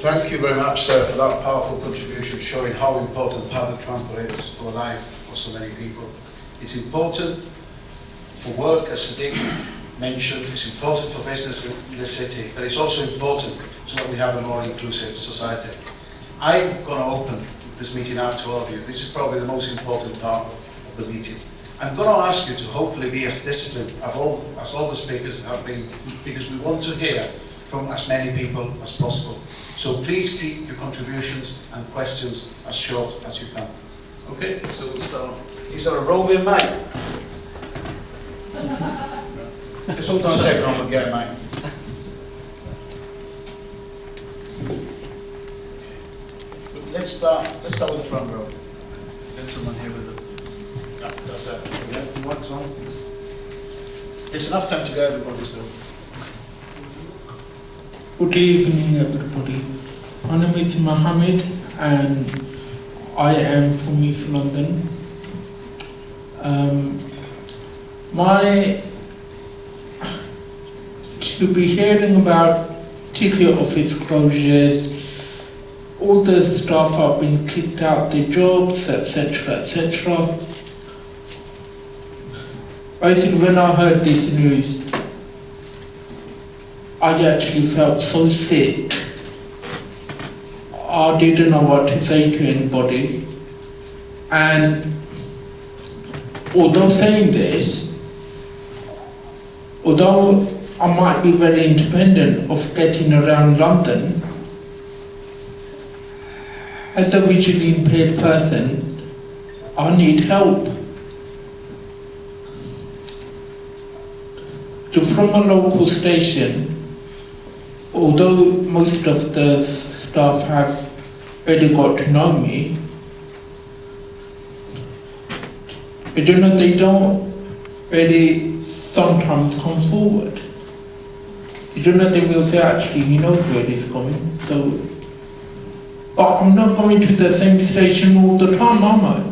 Thank you very much, sir, for that powerful contribution showing how important public transport is for life for so many people. It's important for work, as Sadiq mentioned, it's important for business in the city, but it's also important so that we have a more inclusive society. I'm going to open this meeting up to all of you. This is probably the most important part of the meeting. I'm going to ask you to hopefully be as disciplined as all the speakers have been, because we want to hear from as many people as possible. So please keep your contributions and questions as short as you can. Okay, so we'll start. Is there a roving mic? Just hold on a second, I'm going to get a mic. Let's start with the front row. Gentleman here with the... Yeah, that's it. Yeah, the mic's on. There's enough time to get everybody still. Good evening, everybody. My name is Mohammed and I am from East London. To be hearing about ticket office closures, all the staff have been kicked out their jobs, etc., etc. Basically, when I heard this news, I actually felt so sick. I didn't know what to say to anybody. And although saying this, although I might be very independent of getting around London, as a visually impaired person, I need help. From a local station, although most of the staff have really got to know me, but you know, they don't really sometimes come forward. You know, they will say, actually, he knows where he's coming, so... But I'm not going to the same station all the time, am I?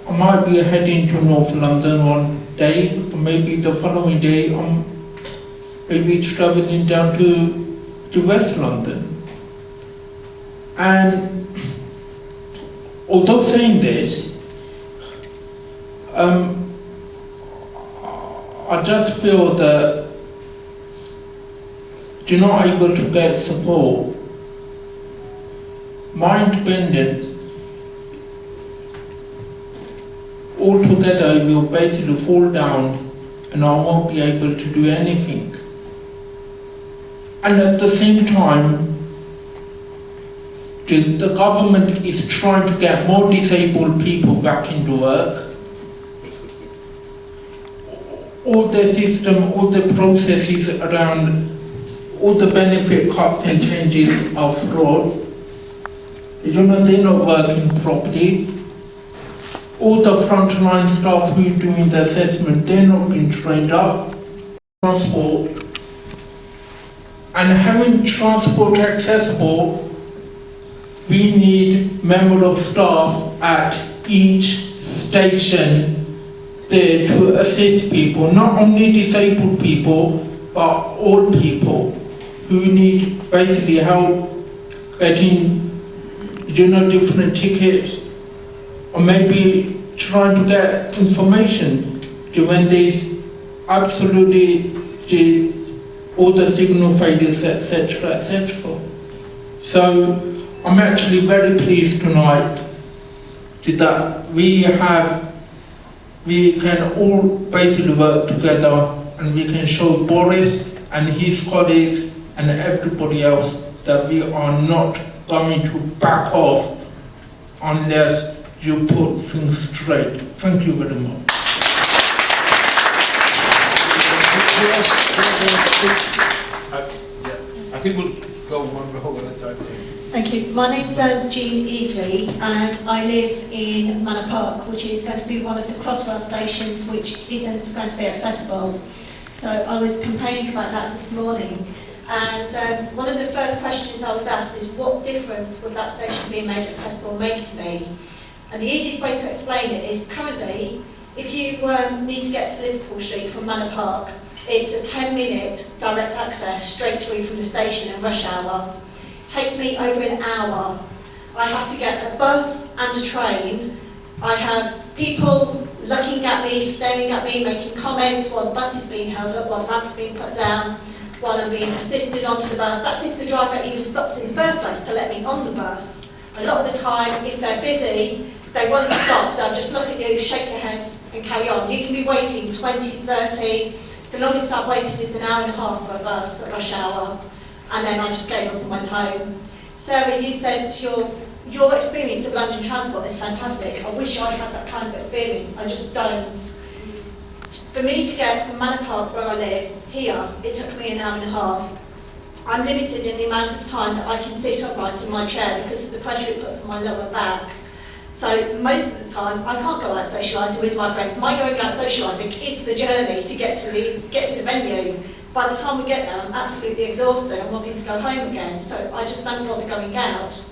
I might be heading to North London one day, or maybe the following day I'm maybe travelling down to West London. And although saying this, I just feel that you're not able to get support. My independence altogether will basically fall down and I won't be able to do anything. And at the same time, the government is trying to get more disabled people back into work. All the system, all the processes around, all the benefit cuts and changes are flawed. You know, they're not working properly. All the frontline staff who are doing the assessment, they're not being trained up. Transport. And having transport accessible, we need members of staff at each station there to assist people, not only disabled people, but all people who need basically help getting, you know, different tickets, or maybe trying to get information to when there's absolutely all the signal failures, etc., etc. So I'm actually very pleased tonight that we can all basically work together and we can show Boris and his colleagues and everybody else that we are not going to back off unless you put things straight. Thank you very much. I think we'll go one row at a time. Thank you. My name's Jean Eveleigh and I live in Manor Park, which is going to be one of the Crossrail stations which isn't going to be accessible. So I was campaigning about that this morning. And one of the first questions I was asked is, what difference would that station being made accessible make to me? And the easiest way to explain it is, currently, if you need to get to Liverpool Street from Manor Park, it's a 10-minute direct access straight through from the station in rush hour. takes me over an hour. I have to get a bus and a train. I have people looking at me, staring at me, making comments while the bus is being held up, while the ramp's being put down, while I'm being assisted onto the bus. That's if the driver even stops in the first place to let me on the bus. A lot of the time, if they're busy, they won't stop. They'll just look at you, shake your head and carry on. You can be waiting 20, 30. The longest I've waited is an hour and a half for a bus at rush hour. And then I just gave up and went home. Sarah, you said your experience of London transport is fantastic. I wish I had that kind of experience. I just don't. For me to get from Manor Park, where I live, here, it took me an hour and a half. I'm limited in the amount of time that I can sit upright in my chair because of the pressure it puts on my lower back. So most of the time, I can't go out socialising with my friends. My going out socialising is the journey to get to the venue. By the time we get there, I'm absolutely exhausted and wanting to go home again. So I just don't bother going out.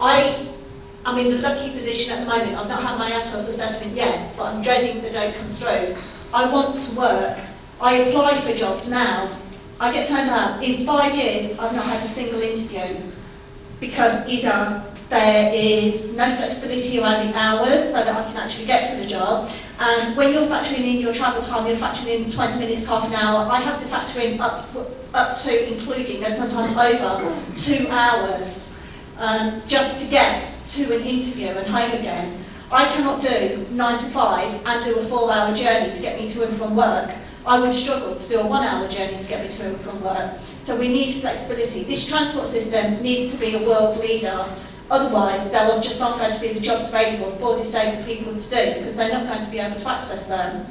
I'm in the lucky position at the moment. I've not had my ATOS assessment yet, but I'm dreading the day comes through. I want to work. I apply for jobs now. I get turned down. In 5 years, I've not had a single interview because either there is no flexibility around the hours so that I can actually get to the job. And when you're factoring in your travel time, you're factoring in 20 minutes, half an hour. I have to factor in up to, including, and sometimes over, 2 hours just to get to an interview and home again. I cannot do 9 to 5 and do a 4-hour journey to get me to and from work. I would struggle to do a 1-hour journey to get me to and from work. So we need flexibility. This transport system needs to be a world leader. Otherwise, there just aren't going to be the jobs available for disabled people to do because they're not going to be able to access them.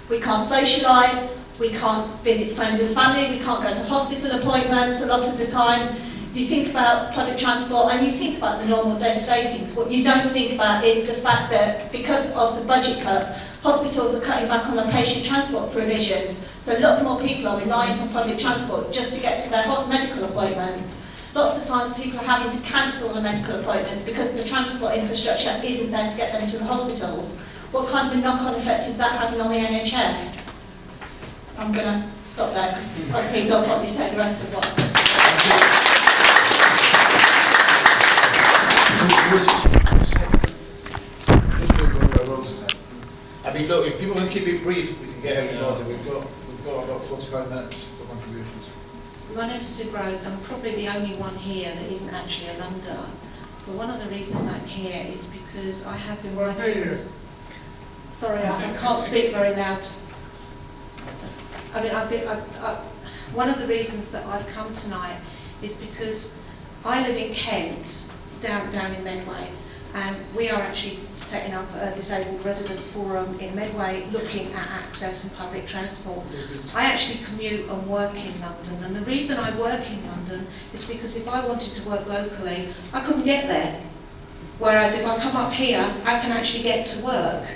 We can't socialise, we can't visit friends and family, we can't go to hospital appointments a lot of the time. You think about public transport and you think about the normal day-to-day things. What you don't think about is the fact that because of the budget cuts, hospitals are cutting back on their patient transport provisions. So lots more people are reliant on public transport just to get to their medical appointments. Lots of times people are having to cancel the medical appointments because the transport infrastructure isn't there to get them to the hospitals. What kind of a knock-on effect is that having on the NHS? I'm going to stop there because other people will probably say the rest of what. I mean, look, if people can keep it brief, we can get everybody. We've got about 45 minutes for contributions. My name's Sue Rose. I'm probably the only one here that isn't actually a Londoner. But one of the reasons I'm here is because I have been working... Sorry, I can't speak very loud. I mean, one of the reasons that I've come tonight is because I live in Kent, down in Medway, and we are actually setting up a disabled residents forum in Medway looking at access and public transport. I actually commute and work in London, and the reason I work in London is because if I wanted to work locally, I couldn't get there. Whereas if I come up here, I can actually get to work.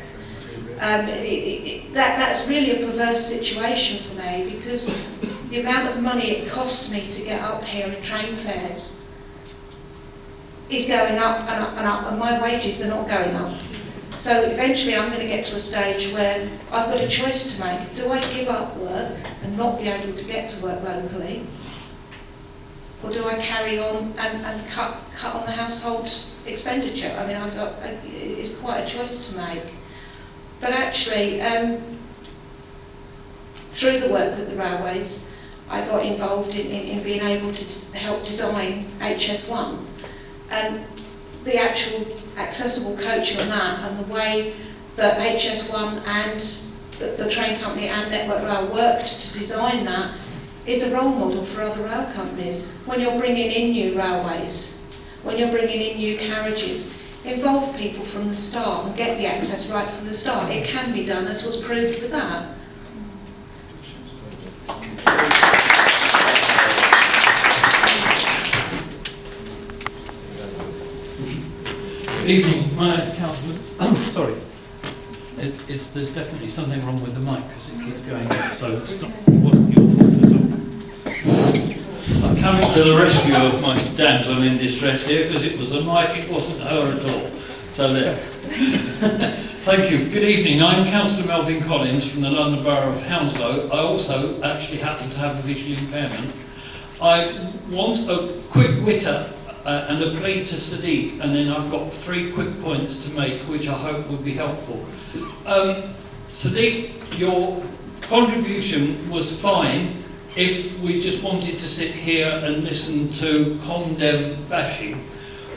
That's really a perverse situation for me because the amount of money it costs me to get up here in train fares is going up and up and up, and my wages are not going up. So eventually I'm going to get to a stage where I've got a choice to make. Do I give up work and not be able to get to work locally? Or do I carry on and cut on the household expenditure? I mean, it's quite a choice to make. But actually, through the work with the railways, I got involved in being able to help design HS1. And the actual accessible coach on that and the way that HS1 and the train company and Network Rail worked to design that is a role model for other rail companies. When you're bringing in new railways, when you're bringing in new carriages, involve people from the start and get the access right from the start. It can be done, as was proved with that. Good evening, my name is Councillor. Sorry, there's definitely something wrong with the mic because it keeps going up, so it's not your fault at all. I'm coming to the rescue of my damsel in distress here because it was the mic, it wasn't her at all. So there. Thank you. Good evening, I'm Councillor Melvin Collins from the London Borough of Hounslow. I also actually happen to have a visual impairment. I want a quick witter and a plea to Sadiq, and then I've got 3 quick points to make, which I hope will be helpful. Sadiq, your contribution was fine if we just wanted to sit here and listen to condemn bashing.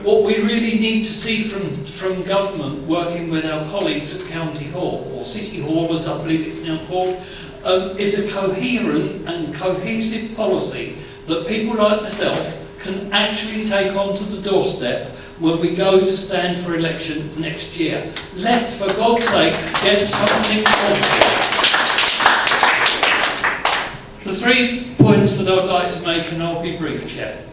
What we really need to see from government, working with our colleagues at County Hall, or City Hall as I believe it's now called, is a coherent and cohesive policy that people like myself can actually take onto the doorstep when we go to stand for election next year. Let's, for God's sake, get something positive. The 3 points that I'd like to make, and I'll be brief, Chair.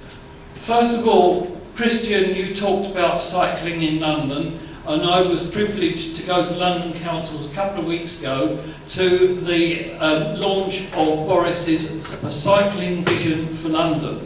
First of all, Christian, you talked about cycling in London, and I was privileged to go to London Councils a couple of weeks ago to the launch of Boris's Cycling Vision for London.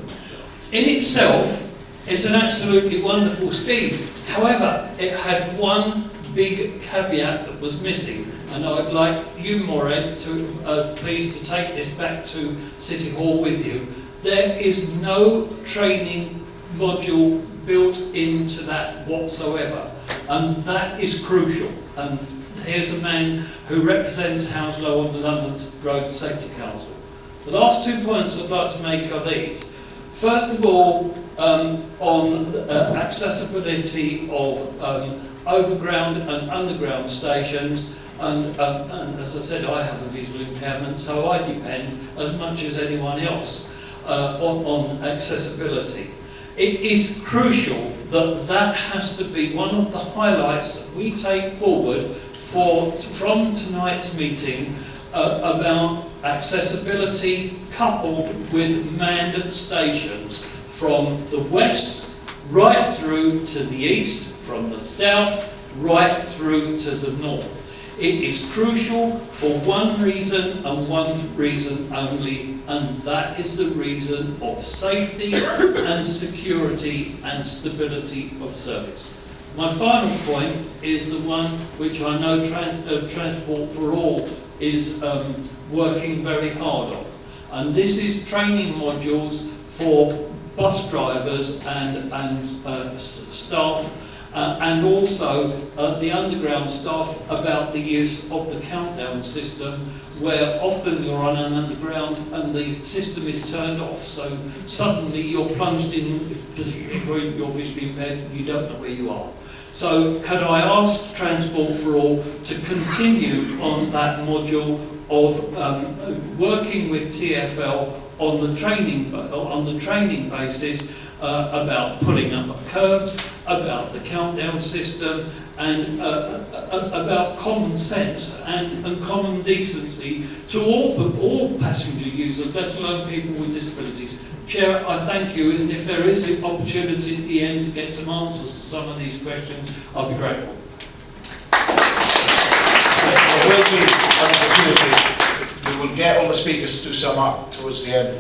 In itself, it's an absolutely wonderful scheme. However, it had one big caveat that was missing, and I'd like you, Mored, to please to take this back to City Hall with you. There is no training module built into that whatsoever, and that is crucial. And here's a man who represents Hounslow on the London Road Safety Council. The last 2 points I'd like to make are these. First of all, on accessibility of overground and underground stations, and as I said, I have a visual impairment, so I depend as much as anyone else on accessibility. It is crucial that that has to be one of the highlights that we take forward from tonight's meeting about accessibility coupled with manned stations from the west right through to the east, from the south right through to the north. It is crucial for one reason and one reason only, and that is the reason of safety and security and stability of service. My final point is the one which I know Transport for All is working very hard on, and this is training modules for bus drivers and staff, and also the underground staff about the use of the countdown system, where often you're on an underground and the system is turned off, so suddenly you're plunged in, if you're visually impaired, you don't know where you are. So could I ask Transport for All to continue on that module of working with TfL on the training basis about pulling up curbs, about the countdown system, and about common sense and common decency to all passenger users, let alone people with disabilities. Chair, I thank you, and if there is an opportunity at the end to get some answers to some of these questions, I'll be grateful. There will be an opportunity. We will get all the speakers to sum up towards the end.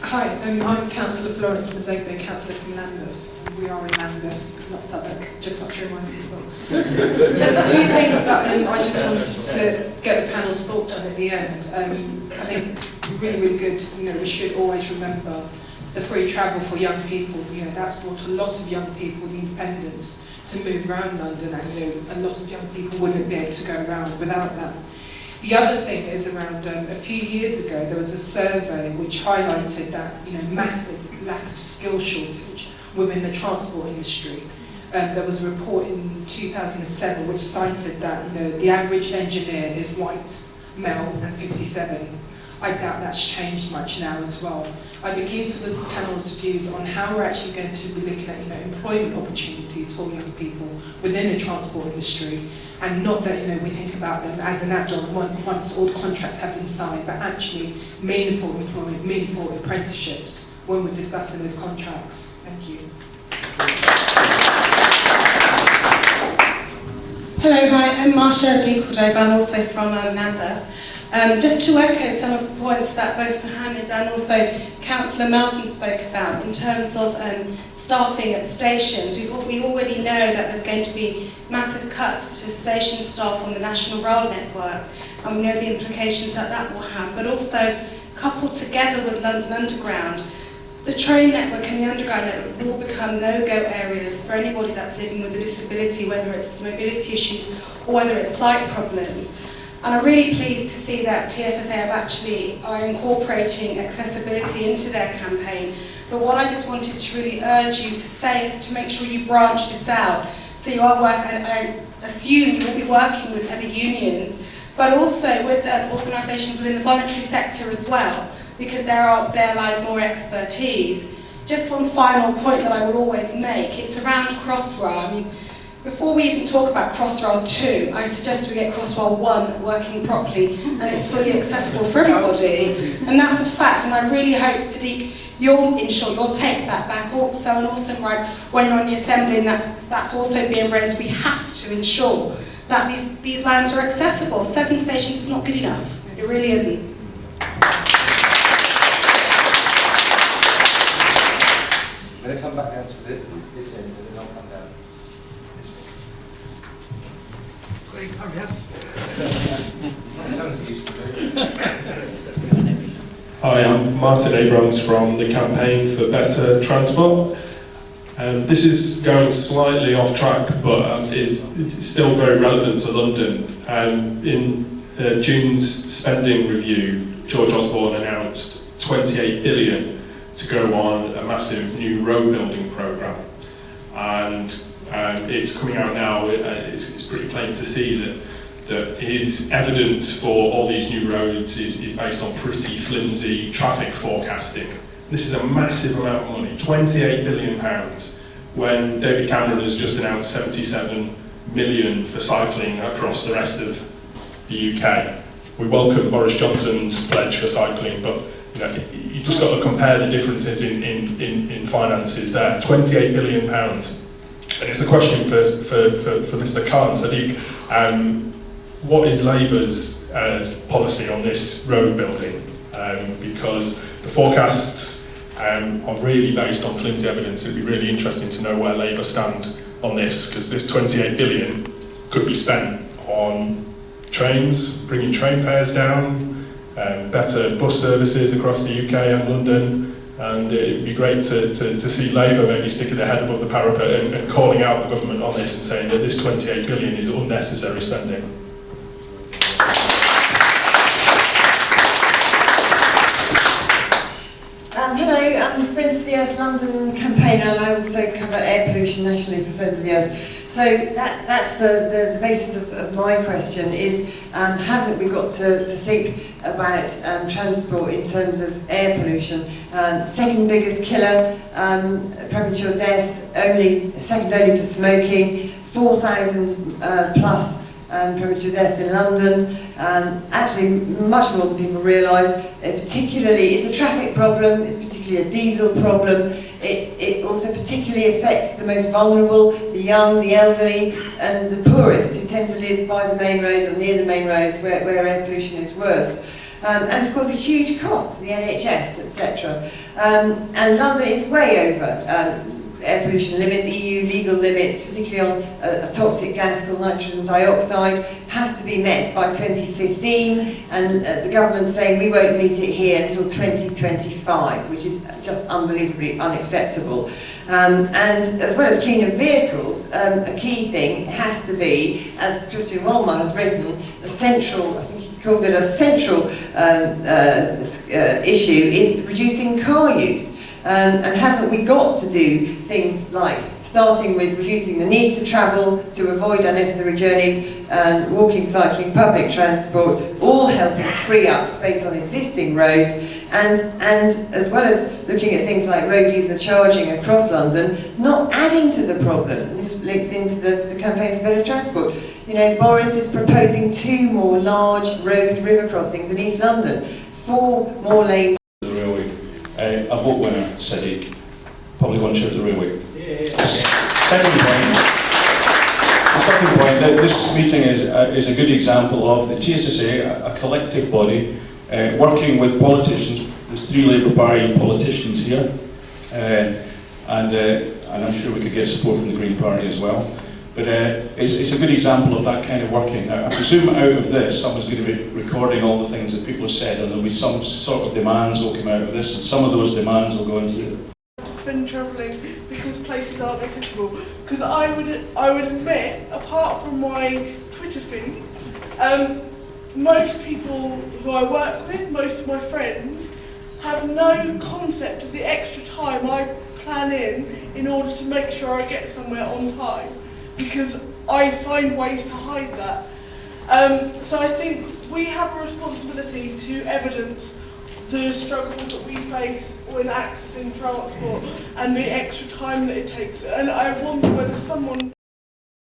Hi, I'm Councillor Florence Mazobo, Councillor from Lambeth, and we are in Lambeth, not Southwark, just not to remind people. So the 2 things that I just wanted to get the panel's thoughts on at the end. I think really, really good, we should always remember the free travel for young people. That's brought a lot of young people the independence to move around London, and a lot of young people wouldn't be able to go around without that. The other thing is around a few years ago there was a survey which highlighted that massive lack of skill shortage within the transport industry. There was a report in 2007 which cited that the average engineer is white, male, and 57. I doubt that's changed much now as well. I'd be keen for the panel's views on how we're actually going to be looking at employment opportunities for young people within the transport industry, and not that we think about them as an add-on once all the contracts have been signed, but actually meaningful employment, meaningful apprenticeships when we're discussing those contracts. Thank you. Hello, hi, I'm Marcia D. Cordova, I'm also from Lambeth. Just to echo some of the points that both Mohammed and also Councillor Melvin spoke about in terms of staffing at stations. We already know that there's going to be massive cuts to station staff on the National Rail Network. and we know the implications that that will have, but also coupled together with London Underground, the train network and the underground network will become no-go areas for anybody that's living with a disability, whether it's mobility issues or whether it's sight problems. And I'm really pleased to see that TSSA are incorporating accessibility into their campaign. But what I just wanted to really urge you to say is to make sure you branch this out. So you are I assume you will be working with other unions, but also with organisations within the voluntary sector as well, because there lies more expertise. Just one final point that I will always make, it's around Crossrail. I mean, before we even talk about Crossrail 2, I suggest we get Crossrail 1 working properly and it's fully accessible for everybody. And that's a fact, and I really hope, Sadiq, you'll ensure you'll take that back also, and also right, when you're on the assembly, and that's also being raised, we have to ensure that these lines are accessible. 7 stations is not good enough. It really isn't. I'm going to come back down to this end, and then I'll come down this way. Great, hurry up. I'm used to it. Hi, I'm Martin Abrams from the Campaign for Better Transport. This is going slightly off track, but it's still very relevant to London. In June's spending review, George Osborne announced 28 billion to go on a massive new road building programme. And it's coming out now, it's pretty plain to see that his evidence for all these new roads is based on pretty flimsy traffic forecasting. This is a massive amount of money, £28 billion, when David Cameron has just announced 77 million for cycling across the rest of the UK. We welcome Boris Johnson's pledge for cycling, but you just got to compare the differences in finances there. £28 billion. And it's a question for Mr. Khan, Sadiq. What is Labour's policy on this road building? Because the forecasts are really based on flimsy evidence. It'd be really interesting to know where Labour stand on this, because this 28 billion could be spent on trains, bringing train fares down, better bus services across the UK and London, and it'd be great to see Labour maybe sticking their head above the parapet and calling out the government on this and saying that this 28 billion is unnecessary spending. Hello, I'm Friends of the Earth London campaigner, and I also cover air pollution nationally for Friends of the Earth. So that's the basis of my question is, haven't we got to think about transport in terms of air pollution? Second biggest killer, premature deaths, second only to smoking, 4,000 plus premature deaths in London. Actually, much more than people realise. Particularly, it's a traffic problem, it's particularly a diesel problem. It also particularly affects the most vulnerable, the young, the elderly, and the poorest, who tend to live by the main roads or near the main roads where air pollution is worst. And of course a huge cost to the NHS, etc. And London is way over air pollution limits, EU legal limits, particularly on a toxic gas called nitrogen dioxide, has to be met by 2015, and the government's saying we won't meet it here until 2025, which is just unbelievably unacceptable. And as well as cleaner vehicles, a key thing has to be, as Christian Wolmer has written, a central, I think he called it a central issue, is reducing car use. And haven't we got to do things like starting with reducing the need to travel, to avoid unnecessary journeys, walking, cycling, public transport, all helping free up space on existing roads, and as well as looking at things like road user charging across London, not adding to the problem. And this links into the campaign for better transport. You know, Boris is proposing 2 more large river crossings in East London, 4 more lanes. A vote winner, Sadiq. Probably one short of the railway. Yeah. Second point, that this meeting is a good example of the TSSA, a collective body, working with politicians. There's 3 Labour Party politicians here, and I'm sure we could get support from the Green Party as well. But it's a good example of that kind of working. I presume out of this, someone's going to be recording all the things that people have said, and there'll be some sort of demands will come out of this, and some of those demands will go into to spend travelling because places aren't accessible. Because I would admit, apart from my Twitter feed, most people who I work with, most of my friends, have no concept of the extra time I plan in order to make sure I get somewhere on time, because I find ways to hide that. So I think we have a responsibility to evidence the struggles that we face when accessing transport and the extra time that it takes. And I wonder whether someone